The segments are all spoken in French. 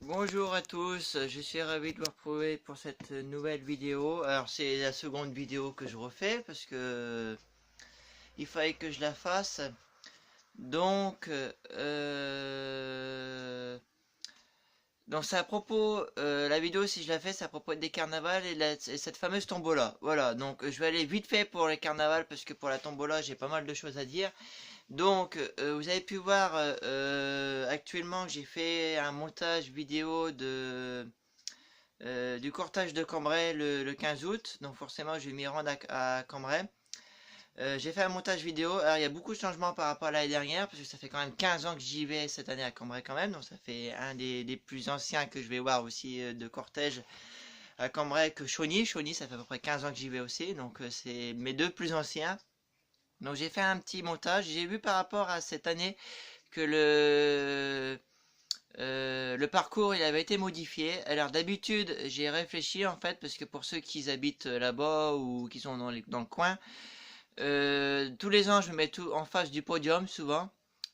Bonjour à tous, je suis ravi de vous retrouver pour cette nouvelle vidéo. Alors c'est la seconde vidéo que je refais parce que il fallait que je la fasse. Donc, donc c'est à propos, la vidéo si je la fais c'est à propos des carnavals et cette fameuse tombola. Voilà, donc je vais aller vite fait pour les carnavals parce que pour la tombola j'ai pas mal de choses à dire. Donc, vous avez pu voir actuellement j'ai fait un montage vidéo du cortège de Cambrai le 15 août. Donc forcément, je vais m'y rendre à Cambrai. J'ai fait un montage vidéo. Alors, il y a beaucoup de changements par rapport à l'année dernière, parce que ça fait quand même 15 ans que j'y vais cette année à Cambrai quand même. Donc ça fait un des plus anciens que je vais voir aussi de cortège à Cambrai que Chauny. Chauny, ça fait à peu près 15 ans que j'y vais aussi. Donc c'est mes deux plus anciens. Donc j'ai fait un petit montage. J'ai vu par rapport à cette année que le parcours il avait été modifié. Alors d'habitude j'ai réfléchi en fait parce que pour ceux qui habitent là-bas ou qui sont dans le coin, tous les ans je me mets tout en face du podium souvent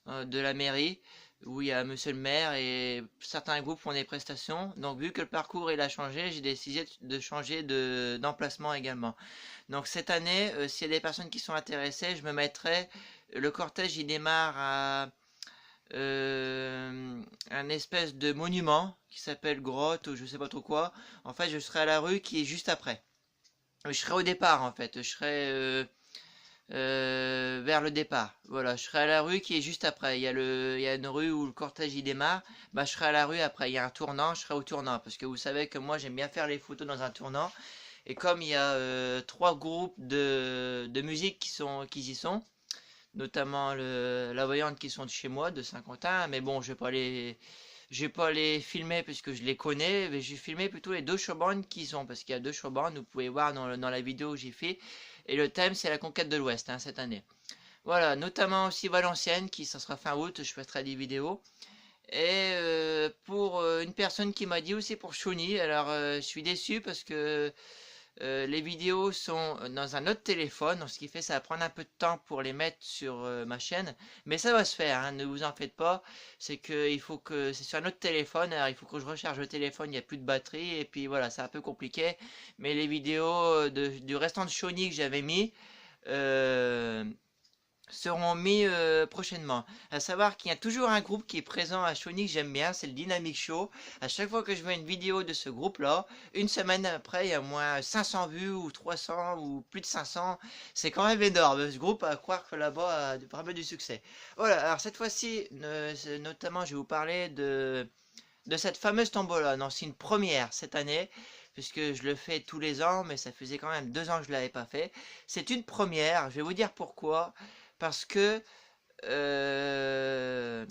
de la mairie où il y a monsieur le maire et certains groupes font des prestations. Donc vu que le parcours il a changé, j'ai décidé de changer d'emplacement également. Donc cette année, s'il y a des personnes qui sont intéressées, je me mettrai, le cortège il démarre à un espèce de monument qui s'appelle grotte ou je sais pas trop quoi. En fait, je serai à la rue qui est juste après. Je serai au départ en fait. Je serai vers le départ. Voilà, je serai à la rue qui est juste après. Il y a une rue où le cortège y démarre. Bah, je serai à la rue après. Il y a un tournant, je serai au tournant parce que vous savez que moi j'aime bien faire les photos dans un tournant. Et comme il y a trois groupes de musique qui y sont, notamment la voyante qui sont de chez moi, de Saint-Quentin, mais bon, je vais pas les filmer puisque je les connais, mais j'ai filmé plutôt les deux showbands qui sont, parce qu'il y a deux showbands, vous pouvez voir dans la vidéo que j'ai fait, et le thème c'est la conquête de l'Ouest, hein, cette année. Voilà, notamment aussi Valenciennes, qui ça sera fin août, je ferai des vidéos. Et pour une personne qui m'a dit aussi pour Chauny, alors je suis déçu parce que les vidéos sont dans un autre téléphone, donc ce qui fait ça va prendre un peu de temps pour les mettre sur ma chaîne, mais ça va se faire, hein, ne vous en faites pas. C'est que il faut que c'est sur un autre téléphone, alors il faut que je recharge le téléphone, il n'y a plus de batterie, et puis voilà, c'est un peu compliqué. Mais les vidéos du restant de Shawnee que j'avais mis, euh, seront mis prochainement. À savoir qu'il y a toujours un groupe qui est présent à Chauny que j'aime bien, c'est le Dynamic Show. À chaque fois que je vois une vidéo de ce groupe-là, une semaine après, il y a au moins 500 vues ou 300 ou plus de 500. C'est quand même énorme. Ce groupe, à croire que là-bas a vraiment du succès. Voilà, alors cette fois-ci, notamment, je vais vous parler de cette fameuse tombola. Non, c'est une première cette année puisque je le fais tous les ans, mais ça faisait quand même 2 ans que je ne l'avais pas fait. C'est une première, je vais vous dire pourquoi. Parce que euh,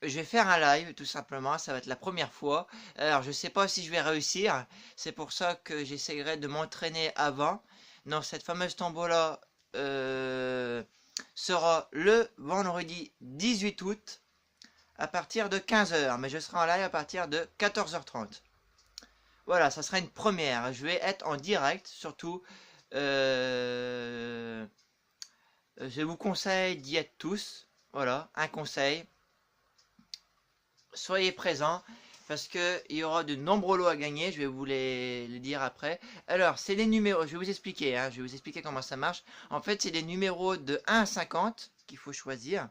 je vais faire un live tout simplement, ça va être la première fois. Alors je sais pas si je vais réussir, c'est pour ça que j'essaierai de m'entraîner avant. Non, cette fameuse tombola sera le vendredi 18 août à partir de 15 h, mais je serai en live à partir de 14 h 30. Voilà, ça sera une première. Je vais être en direct, surtout. Euh, je vous conseille d'y être tous. Voilà, un conseil. Soyez présents parce que il y aura de nombreux lots à gagner. Je vais vous les dire après. Alors, c'est les numéros. Je vais vous expliquer. Je vais vous expliquer comment ça marche. En fait, c'est des numéros de 1 à 50 qu'il faut choisir.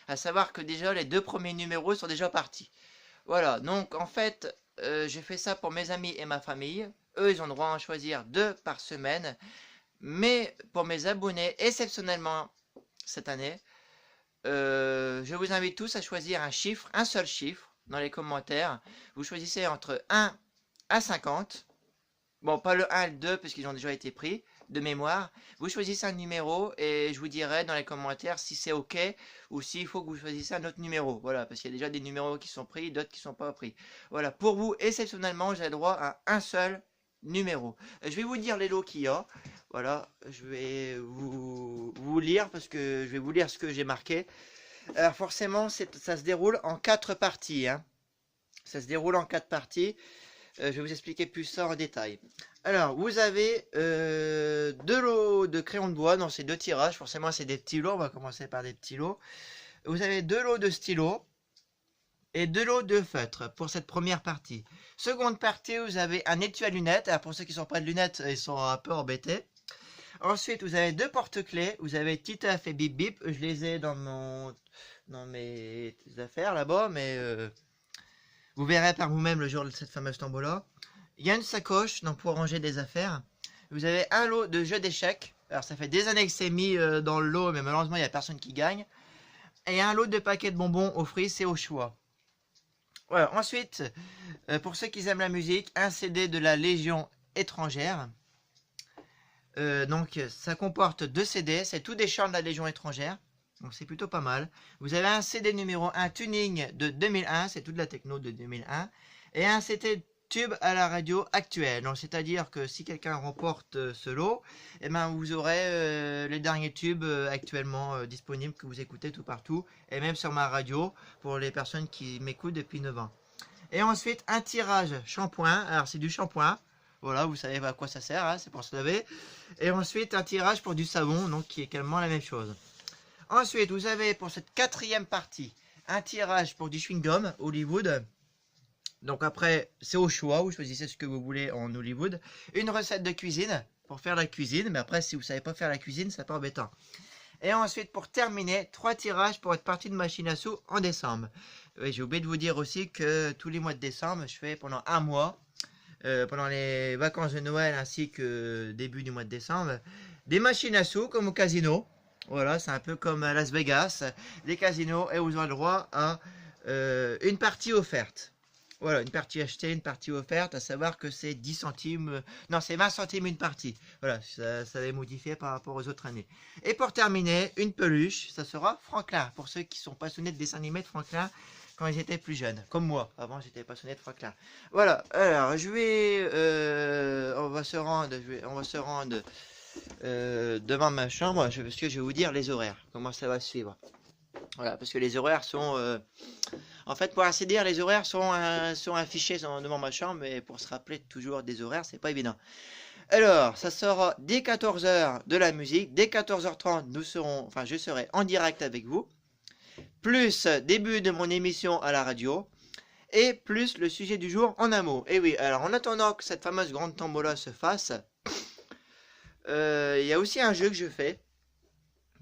À savoir que déjà, les deux premiers numéros sont déjà partis. Voilà, donc en fait, j'ai fait ça pour mes amis et ma famille. Eux, ils ont le droit à en choisir 2 par semaine. Mais pour mes abonnés, exceptionnellement cette année, je vous invite tous à choisir un chiffre, un seul chiffre, dans les commentaires. Vous choisissez entre 1 à 50. Bon, pas le 1 et le 2, parce qu'ils ont déjà été pris, de mémoire. Vous choisissez un numéro et je vous dirai dans les commentaires si c'est OK ou s'il faut que vous choisissez un autre numéro. Voilà, parce qu'il y a déjà des numéros qui sont pris, d'autres qui ne sont pas pris. Voilà, pour vous, exceptionnellement, j'ai le droit à un seul numéro. Je vais vous dire les lots qu'il y a. Voilà, je vais vous lire parce que je vais vous lire ce que j'ai marqué. Alors forcément, ça se déroule en 4 parties. Hein. Ça se déroule en 4 parties. Je vais vous expliquer plus ça en détail. Alors, vous avez 2 lots de crayons de bois dans ces 2 tirages. Forcément, c'est des petits lots. On va commencer par des petits lots. Vous avez 2 lots de stylos. et de l'eau de feutre pour cette première partie. Seconde partie, vous avez un étui à lunettes. Alors pour ceux qui sont pas de lunettes, ils sont un peu embêtés. Ensuite, vous avez deux porte-clés. Vous avez Titeuf et Bip Bip. Je les ai dans mes affaires là-bas, mais vous verrez par vous-même le jour de cette fameuse tombola. Il y a une sacoche donc pour ranger des affaires. Vous avez un lot de jeux d'échecs. Alors ça fait des années que c'est mis dans le lot, mais malheureusement il n'y a personne qui gagne. Et un lot de paquets de bonbons aux fruits, c'est au choix. Voilà. Ensuite, pour ceux qui aiment la musique, un CD de la Légion étrangère. Donc ça comporte 2 CD, c'est tout des chants de la Légion étrangère. Donc c'est plutôt pas mal. Vous avez un CD numéro 1 tuning de 2001, c'est toute la techno de 2001. Et un CD tube à la radio actuelle. Donc c'est-à-dire que si quelqu'un remporte ce lot, eh ben, vous aurez les derniers tubes actuellement disponibles que vous écoutez tout partout. Et même sur ma radio pour les personnes qui m'écoutent depuis 9 ans. Et ensuite un tirage shampoing. Alors c'est du shampoing. Voilà, vous savez à quoi ça sert, hein, c'est pour se laver. Et ensuite un tirage pour du savon, donc qui est également la même chose. Ensuite, vous avez pour cette quatrième partie un tirage pour du chewing-gum Hollywood. Donc après, c'est au choix, vous choisissez ce que vous voulez en Hollywood. Une recette de cuisine pour faire la cuisine, mais après si vous ne savez pas faire la cuisine, c'est pas embêtant. Et ensuite, pour terminer, 3 tirages pour être partie de machine à sous en décembre. Oui, j'ai oublié de vous dire aussi que tous les mois de décembre, je fais pendant un mois, pendant les vacances de Noël ainsi que début du mois de décembre, des machines à sous comme au casino. Voilà, c'est un peu comme à Las Vegas, des casinos, et vous aurez le droit à une partie offerte. Voilà, une partie achetée, une partie offerte, à savoir que c'est 10 centimes, non c'est 20 centimes une partie. Voilà, ça est modifié par rapport aux autres années. Et pour terminer, une peluche, ça sera Franklin, pour ceux qui sont passionnés de dessins animés de Franklin, quand ils étaient plus jeunes, comme moi, avant j'étais passionné de Franklin. Voilà, alors je vais, on va se rendre devant ma chambre, parce que je vais vous dire les horaires, comment ça va se suivre. Voilà, parce que les horaires sont... en fait, pour ainsi dire, les horaires sont affichés devant ma chambre, mais pour se rappeler toujours des horaires, c'est pas évident. Alors, ça sera dès 14 h de la musique, dès 14 h 30, je serai en direct avec vous, plus début de mon émission à la radio, et plus le sujet du jour en un mot. Et oui, alors en attendant que cette fameuse grande tombola se fasse, il y a aussi un jeu que je fais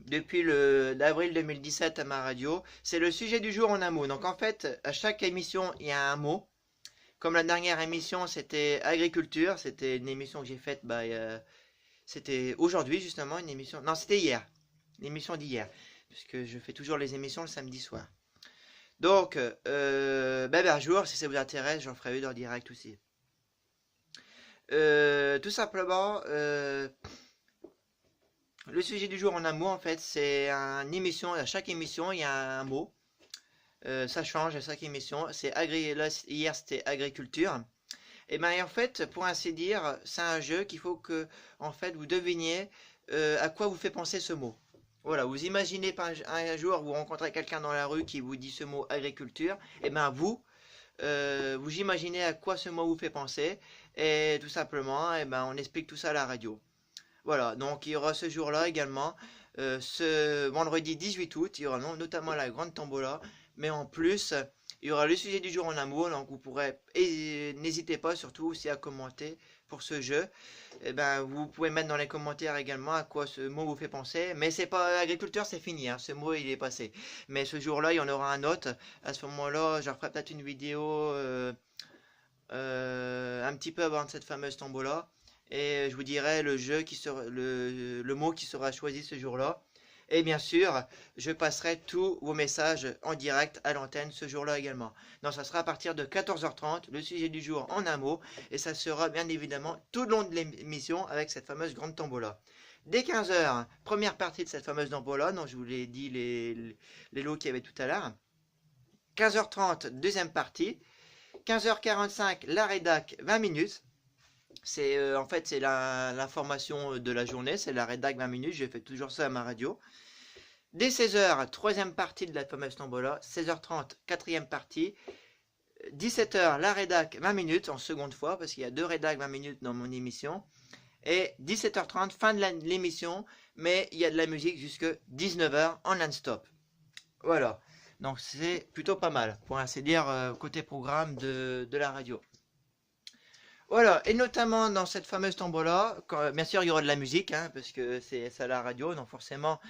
depuis l'avril 2017 à ma radio, c'est le sujet du jour en un mot. Donc en fait, à chaque émission, il y a un mot. Comme la dernière émission, c'était agriculture, c'était une émission que j'ai faite, c'était aujourd'hui justement, une émission, non c'était hier, l'émission d'hier, puisque je fais toujours les émissions le samedi soir. Donc, un jour, si ça vous intéresse, j'en ferai une en direct aussi. Tout simplement... le sujet du jour en un mot, en fait, c'est une émission. À chaque émission, il y a un mot. Ça change à chaque émission. Hier, c'était agriculture. Et bien, en fait, pour ainsi dire, c'est un jeu qu'il faut que, en fait, vous deviniez à quoi vous fait penser ce mot. Voilà, vous imaginez un jour, vous rencontrez quelqu'un dans la rue qui vous dit ce mot agriculture. Et bien, vous imaginez à quoi ce mot vous fait penser. Et tout simplement, et ben, on explique tout ça à la radio. Voilà, donc il y aura ce jour-là également, ce vendredi 18 août, il y aura notamment la grande tombola, mais en plus, il y aura le sujet du jour en amour, donc vous pourrez, et n'hésitez pas surtout aussi à commenter pour ce jeu. Et ben, vous pouvez mettre dans les commentaires également à quoi ce mot vous fait penser, mais c'est pas agriculteur, c'est fini, hein, ce mot il est passé. Mais ce jour-là, il y en aura un autre, à ce moment-là, je referai peut-être une vidéo un petit peu avant cette fameuse tombola. Et je vous dirai le mot qui sera choisi ce jour-là. Et bien sûr, je passerai tous vos messages en direct à l'antenne ce jour-là également. Donc ça sera à partir de 14 h 30, le sujet du jour en un mot. Et ça sera bien évidemment tout le long de l'émission avec cette fameuse grande tombola. Dès 15 h, première partie de cette fameuse tombola, dont je vous l'ai dit les lots qu'il y avait tout à l'heure. 15 h 30, deuxième partie. 15 h 45, la rédac, 20 minutes. C'est en fait c'est l'information de la journée, c'est la rédac 20 minutes, je fais toujours ça à ma radio. Dès 16 h, troisième partie de la fameuse tombola, 16 h 30, quatrième partie. 17 h, la rédac 20 minutes en seconde fois, parce qu'il y a 2 rédacs 20 minutes dans mon émission. Et 17 h 30, fin de l'émission, mais il y a de la musique jusque 19 h en non-stop. Voilà. Donc c'est plutôt pas mal, pour ainsi dire, côté programme de la radio. Voilà, et notamment dans cette fameuse tombola, bien sûr il y aura de la musique, hein, parce que c'est ça la radio, donc forcément,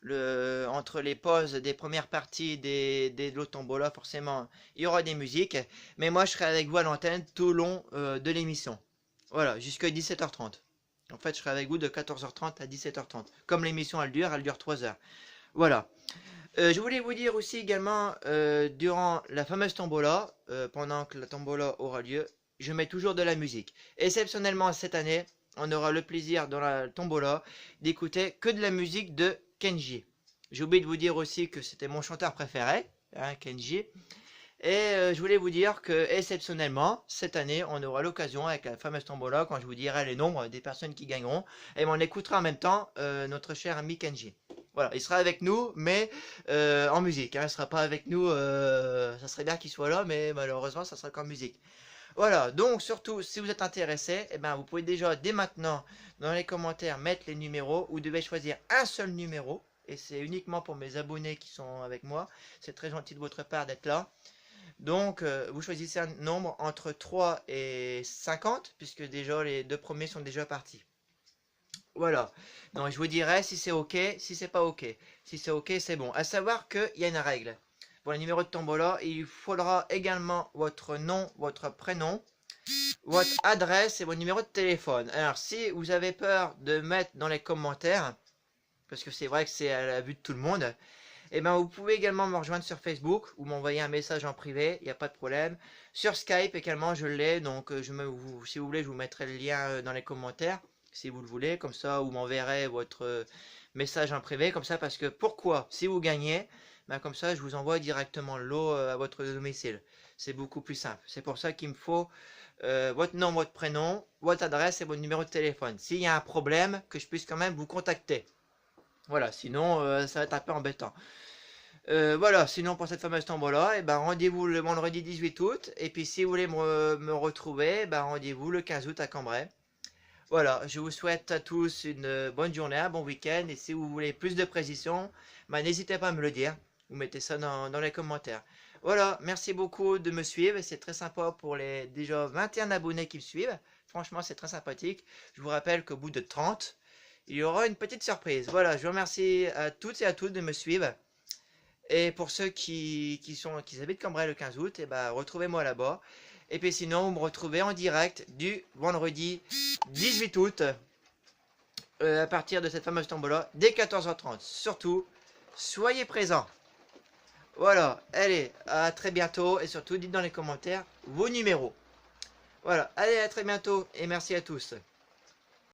entre les pauses des premières parties des lots de tombola, forcément, il y aura des musiques, mais moi je serai avec vous à l'antenne tout au long de l'émission. Voilà, jusqu'à 17h30. En fait, je serai avec vous de 14h30 à 17h30. Comme l'émission elle dure 3 heures. Voilà. Je voulais vous dire aussi également, durant la fameuse tombola, pendant que la tombola aura lieu, je mets toujours de la musique. Exceptionnellement cette année, on aura le plaisir dans la tombola d'écouter que de la musique de Kenji. J'ai oublié de vous dire aussi que c'était mon chanteur préféré, hein, Kenji. Et je voulais vous dire que exceptionnellement, cette année, on aura l'occasion avec la fameuse tombola, quand je vous dirai les nombres des personnes qui gagneront, et on écoutera en même temps notre cher ami Kenji. Voilà, il sera avec nous, mais en musique. Hein, il ne sera pas avec nous, ça serait bien qu'il soit là, mais malheureusement, ça sera qu'en musique. Voilà, donc surtout, si vous êtes intéressé, eh ben, vous pouvez déjà, dès maintenant, dans les commentaires, mettre les numéros. Vous devez choisir un seul numéro, et c'est uniquement pour mes abonnés qui sont avec moi. C'est très gentil de votre part d'être là. Donc, vous choisissez un nombre entre 3 et 50, puisque déjà les deux premiers sont déjà partis. Voilà. Donc, je vous dirai si c'est OK, si c'est pas OK. Si c'est OK, c'est bon. À savoir qu'il y a une règle. Pour les numéros de tombola, il faudra également votre nom, votre prénom, votre adresse et votre numéro de téléphone. Alors, si vous avez peur de mettre dans les commentaires, parce que c'est vrai que c'est à la vue de tout le monde, et ben vous pouvez également me rejoindre sur Facebook ou m'envoyer un message en privé, il n'y a pas de problème. Sur Skype également, je l'ai, donc si vous voulez, je vous mettrai le lien dans les commentaires, si vous le voulez, comme ça, vous m'enverrez votre message en privé, comme ça, parce que pourquoi? Si vous gagnez, ben comme ça, je vous envoie directement le lot à votre domicile. C'est beaucoup plus simple. C'est pour ça qu'il me faut votre nom, votre prénom, votre adresse et votre numéro de téléphone. S'il y a un problème, que je puisse quand même vous contacter. Voilà, sinon ça va être un peu embêtant. Voilà, sinon pour cette fameuse tombola, ben rendez-vous le vendredi 18 août. Et puis si vous voulez me retrouver, ben rendez-vous le 15 août à Cambrai. Voilà, je vous souhaite à tous une bonne journée, un bon week-end. Et si vous voulez plus de précisions, ben n'hésitez pas à me le dire. Vous mettez ça dans les commentaires. Voilà, merci beaucoup de me suivre. C'est très sympa pour les déjà 21 abonnés qui me suivent. Franchement, c'est très sympathique. Je vous rappelle qu'au bout de 30, il y aura une petite surprise. Voilà, je vous remercie à toutes et à tous de me suivre. Et pour ceux qui habitent Cambrai le 15 août, et ben, retrouvez-moi là-bas. Et puis sinon, vous me retrouvez en direct du vendredi 18 août à partir de cette fameuse tombola dès 14h30. Surtout, soyez présents. Voilà, allez, à très bientôt et surtout dites dans les commentaires vos numéros. Voilà, allez, à très bientôt et merci à tous.